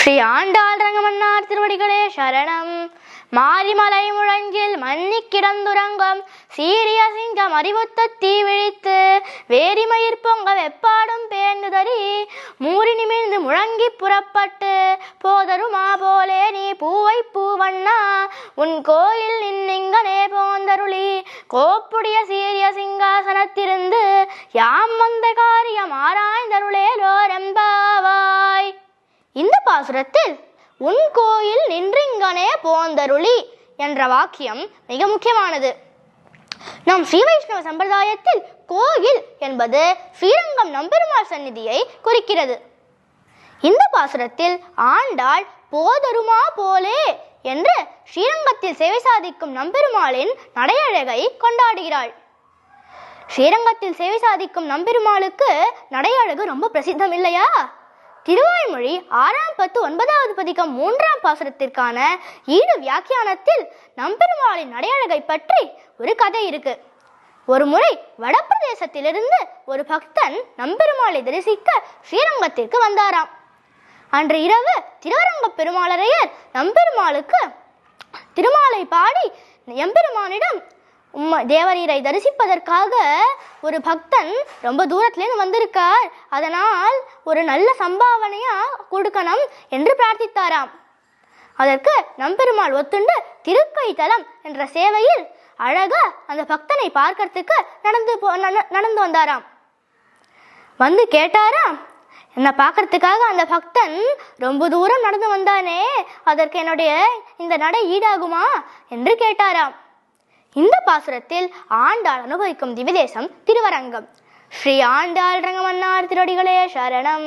ஸ்ரீ ஆண்டாள் ரங்கமன்னார் திருவடிகளே சரணம். மாரிமலை முழங்கில் மன்னி கிடந்துறங்கம் சீரிய சிங்கம் அறிவுத்த தீ விழித்து வேரிமயிர் பொங்க வெப்பாடும் பேர்ந்துதறி மூறி நிமிர்ந்து முழங்கி புறப்பட்டு போதருமா போலே நீ பூவை பூவண்ணா உன் கோயில் நின்னிங்கனே போந்தருளி கோப்புடைய சீரிய சிங்காசனத்திருந்து யாம் வந்த காரியம் ஆராய்ந்தருளேலோரெம்பாவாய். இந்த பாசுரத்தில் உன் கோயில் நின்றிங்கனே போந்தருளி என்ற வாக்கியம் மிக முக்கியமானது. நம் ஸ்ரீ வைஷ்ணவ சம்பிரதாயத்தில் கோயில் என்பது ஸ்ரீரங்கம் நம்பெருமாள் சந்நிதியை குறிக்கிறது. இந்த பாசுரத்தில் ஆண்டாள் போதருமா போலே என்று ஸ்ரீரங்கத்தில் சேவை சாதிக்கும் நம்பெருமாளின் நடையழகை கொண்டாடுகிறாள். ஸ்ரீரங்கத்தில் சேவை சாதிக்கும் நம்பெருமாளுக்கு நடையழகு ரொம்ப பிரசித்தம் இல்லையா? திருவாய்மொழி 6ஆம் பத்து 9வது பதிகம் 3ஆம் பாசுரத்திற்கான ஈடு வியாக்கியானத்தில் நம்பெருமாளின் நடையழகை பற்றி ஒரு கதை இருக்கு. ஒரு முறை வடபிரதேசத்திலிருந்து ஒரு பக்தன் நம்பெருமாளை தரிசிக்க ஸ்ரீரங்கத்திற்கு வந்தாராம். அன்று இரவு திருவரங்க பெருமாளரையர் நம்பெருமாளுக்கு திருமாலை பாடி எம்பெருமானிடம் தேவரீரை தரிசிப்பதற்காக ஒரு பக்தன் ரொம்ப தூரத்திலேருந்து வந்திருக்கார், அதனால் ஒரு நல்ல சம்பாவனையா கொடுக்கணும் என்று பிரார்த்தித்தாராம். அதற்கு நம்பெருமாள் ஒத்துண்டு திருக்கை தலம் என்ற சேவையில் அழகா அந்த பக்தனை பார்க்கறதுக்கு நடந்து வந்தாராம். வந்து கேட்டாராம், என்னை பார்க்கறதுக்காக அந்த பக்தன் ரொம்ப தூரம் நடந்து வந்தானே, அதற்கு என்னுடைய இந்த நடை ஈடாகுமா என்று கேட்டாராம். இந்த பாசுரத்தில் ஆண்டாள் அனுபவிக்கும் திவ்யதேசம் திருவரங்கம். ஸ்ரீ ஆண்டாள் ரங்கமன்னார் திருவடிகளே சரணம்.